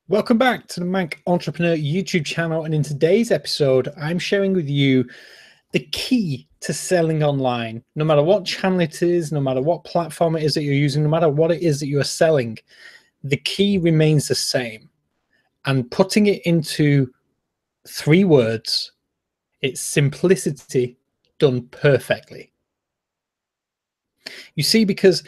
Welcome back to the Manc Entrepreneur YouTube channel, and in today's episode I'm sharing with you the key to selling online. No matter what channel it is, no matter what platform it is that you're using, no matter what it is that you are selling, the key remains the same. And putting it into 3 words, it's simplicity done perfectly. You see, because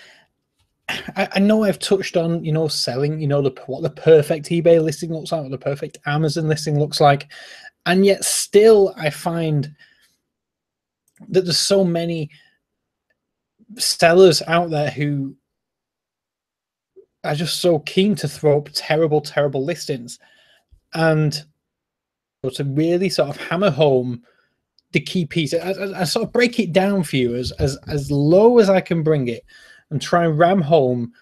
I know I've touched on, selling, what the perfect eBay listing looks like, what the perfect Amazon listing looks like. And yet still I find that there's so many sellers out there who are just so keen to throw up terrible listings. And to really sort of hammer home the key piece, I sort of break it down for you as low as I can bring it and try and ram home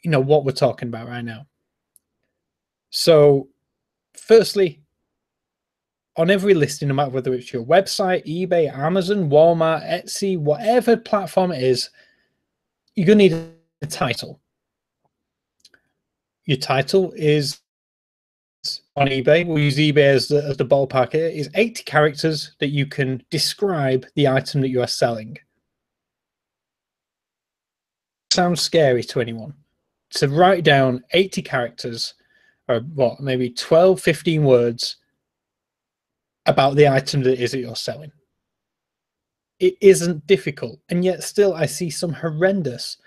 what we're talking about right now. So firstly, on every listing, no matter whether it's your website, eBay, Amazon, Walmart, Etsy, whatever platform it is, you're going to need a title. Your title is, on eBay, we'll use eBay as the ballpark here, is 80 characters that you can describe the item that you are selling. Sounds scary to anyone. So write down 80 characters, or what, maybe 12, 15 words about the item that it is that you're selling. It isn't difficult, and yet still I see some horrendous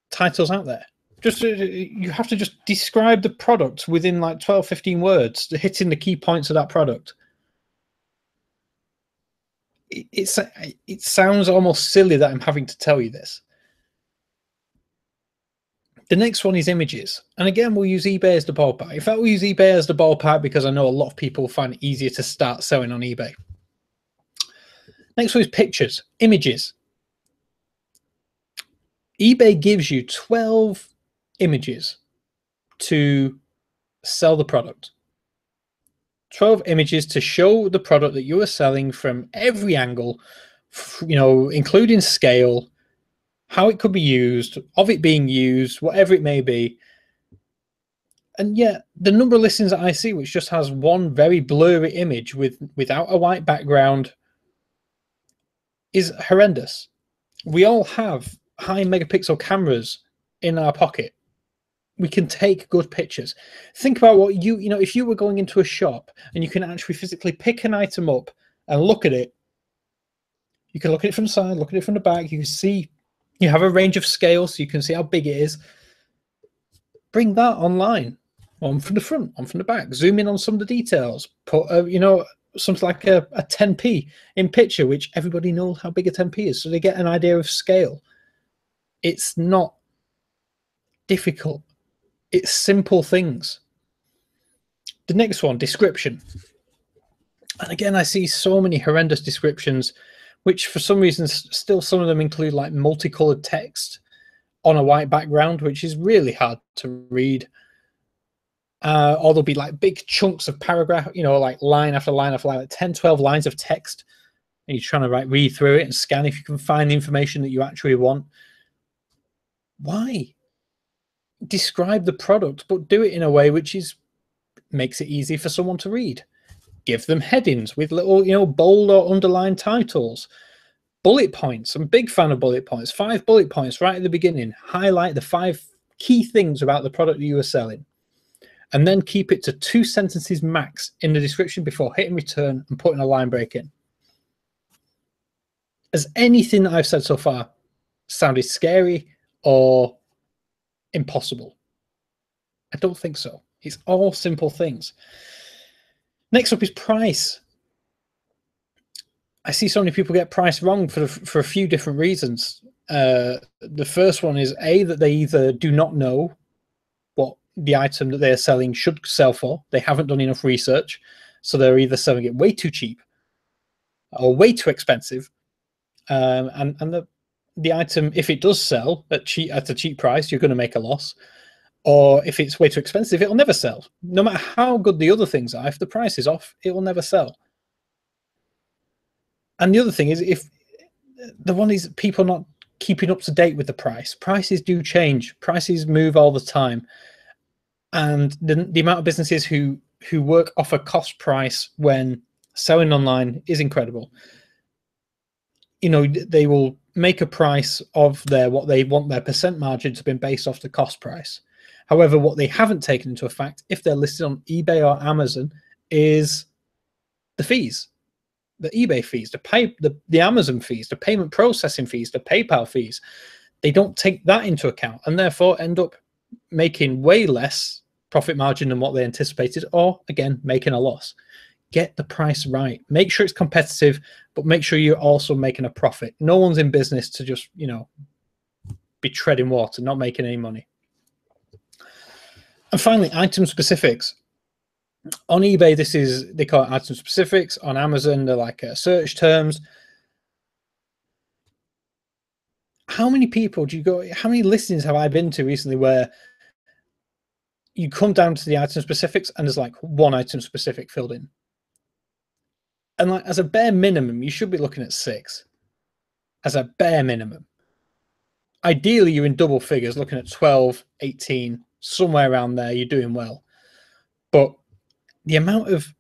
titles out there. You have to just describe the product within like 12, 15 words, hitting the key points of that product. It sounds almost silly that I'm having to tell you this. The next one is images. And again, we'll use eBay as the ballpark. In fact, we'll use eBay as the ballpark because I know a lot of people find it easier to start selling on eBay. Next one is pictures, images. eBay gives you 12 images to sell the product. 12 images to show the product that you are selling from every angle, including scale, how it could be used, of it being used, whatever it may be. And yet the number of listings that I see which just has one very blurry image without a white background is horrendous. We all have high megapixel cameras in our pocket. We can take good pictures. Think about what if you were going into a shop and you can actually physically pick an item up and look at it. You can look at it from the side, look at it from the back. You can see, you have a range of scales so you can see how big it is. Bring that online, one from the front, one from the back. Zoom in on some of the details. Put something like a 10p in picture, which everybody knows how big a 10p is, so they get an idea of scale. It's not difficult. It's simple things. The next one, description. And again, I see so many horrendous descriptions, which for some reason still some of them include like multicolored text on a white background, which is really hard to read. Or there'll be like big chunks of paragraph, like line after line after line, like 10, 12 lines of text. And you're trying to read through it and scan if you can find the information that you actually want. Why? Describe the product, but do it in a way which makes it easy for someone to read. Give them headings with little, bold or underlined titles. Bullet points. I'm a big fan of bullet points. 5 bullet points right at the beginning. Highlight the 5 key things about the product that you are selling. And then keep it to 2 sentences max in the description before hitting return and putting a line break in. Has anything that I've said so far sounded scary or impossible? I don't think so. It's all simple things. Next up is price. I see so many people get price wrong for a few different reasons. The first one is that they either do not know what the item that they're selling should sell for. They haven't done enough research, so they're either selling it way too cheap or way too expensive. And the item, if it does sell at a cheap price, you're going to make a loss. Or if it's way too expensive, it'll never sell. No matter how good the other things are, if the price is off, it will never sell. And the other thing is, if the one is people not keeping up to date with the price. Prices do change. Prices move all the time. And the amount of businesses who work off a cost price when selling online is incredible. You know, they will make a price of what they want their percent margin to be based off the cost price. However, what they haven't taken into effect, if they're listed on eBay or Amazon, is the fees, the eBay fees, the Amazon fees, the payment processing fees, the PayPal fees. They don't take that into account, and therefore end up making way less profit margin than what they anticipated, or again, making a loss. Get the price right. Make sure it's competitive, but make sure you're also making a profit. No one's in business to just, you know, be treading water, not making any money. And finally, item specifics. On eBay, they call it item specifics. On Amazon, they're like search terms. How many people do you go? How many listings have I been to recently where you come down to the item specifics and there's like one item specific filled in? And like as a bare minimum, you should be looking at 6 as a bare minimum. Ideally, you're in double figures, looking at 12, 18, somewhere around there. You're doing well. But the amount of,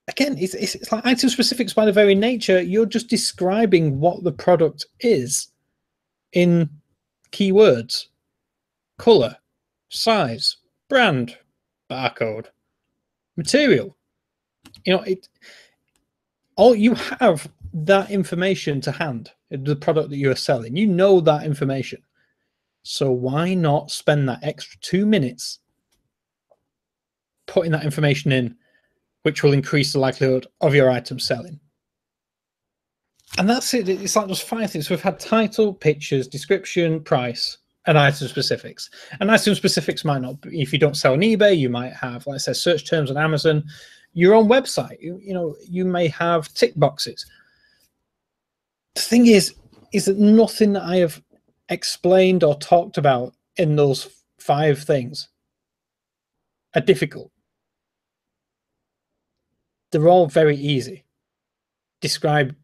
again, it's like item specifics by the very nature. You're just describing what the product is in keywords: color, size, brand, barcode, material. You know, all you have that information to hand, the product that you are selling. You know that information. So why not spend that extra 2 minutes putting that information in, which will increase the likelihood of your item selling? And that's it. It's like those 5 things. So we've had title, pictures, description, price, and item specifics. And item specifics might not be, if you don't sell on eBay, you might have, like I said, search terms on Amazon. Your own website, you know, you may have tick boxes. The thing is that nothing that I have explained or talked about in those 5 things are difficult. They're all very easy. Describe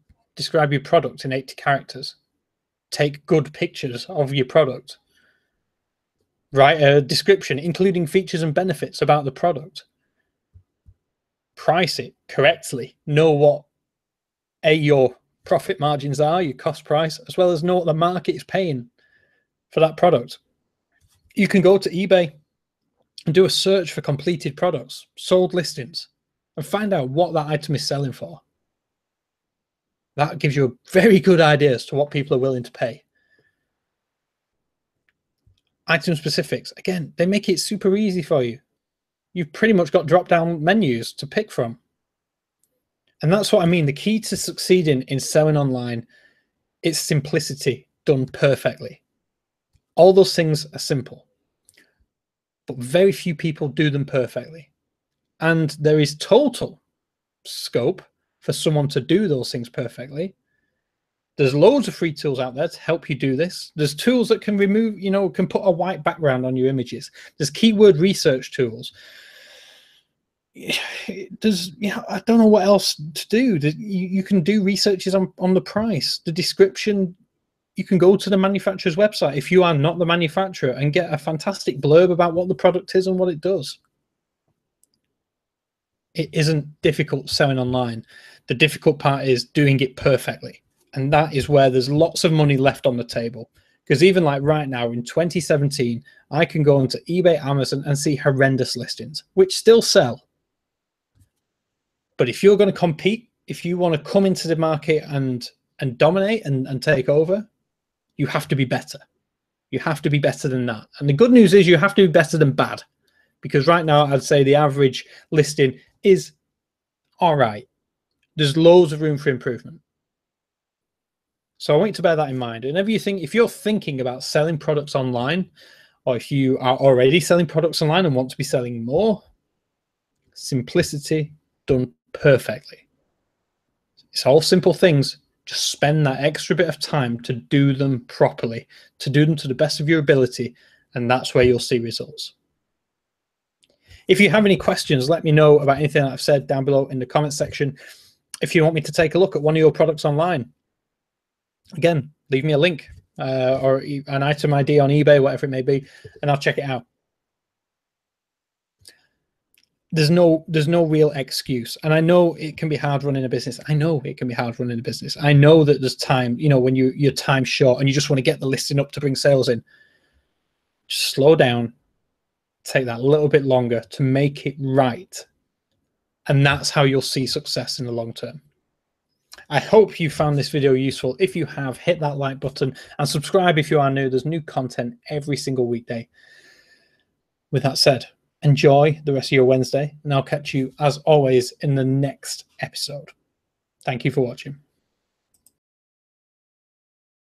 your product in 80 characters. Take good pictures of your product. Write a description, including features and benefits about the product. Price it correctly. Know what your profit margins are, your cost price, as well as know what the market is paying for that product. You can go to eBay and do a search for completed products, sold listings, and find out what that item is selling for. That gives you a very good idea as to what people are willing to pay. Item specifics, again, they make it super easy for you. You've pretty much got drop-down menus to pick from. And that's what I mean. The key to succeeding in selling online is simplicity done perfectly. All those things are simple, but very few people do them perfectly. And there is total scope for someone to do those things perfectly. There's loads of free tools out there to help you do this. There's tools that can remove, you know, can put a white background on your images. There's keyword research tools. There's, you know, I don't know what else to do. You can do researches on the price, the description. You can go to the manufacturer's website if you are not the manufacturer and get a fantastic blurb about what the product is and what it does. It isn't difficult selling online. The difficult part is doing it perfectly. And that is where there's lots of money left on the table. Because even like right now in 2017, I can go onto eBay, Amazon and see horrendous listings, which still sell. But if you're going to compete, if you want to come into the market and dominate and take over, you have to be better. You have to be better than that. And the good news is you have to be better than bad. Because right now, I'd say the average listing is all right. There's loads of room for improvement. So I want you to bear that in mind. And if you're thinking about selling products online, or if you are already selling products online and want to be selling more, simplicity done perfectly. It's all simple things. Just spend that extra bit of time to do them properly, to do them to the best of your ability, and that's where you'll see results. If you have any questions, let me know about anything that I've said down below in the comment section. If you want me to take a look at one of your products online, again, leave me a link or an item ID on eBay, whatever it may be, and I'll check it out. there's no real excuse. And I know it can be hard running a business. I know it can be hard running a business. I know that there's time, you know, when you're time short and you just want to get the listing up to bring sales in. Just slow down, take that little bit longer to make it right. And that's how you'll see success in the long term. I hope you found this video useful. If you have, hit that like button and subscribe if you are new. There's new content every single weekday. With that said, enjoy the rest of your Wednesday, and I'll catch you, as always, in the next episode. Thank you for watching.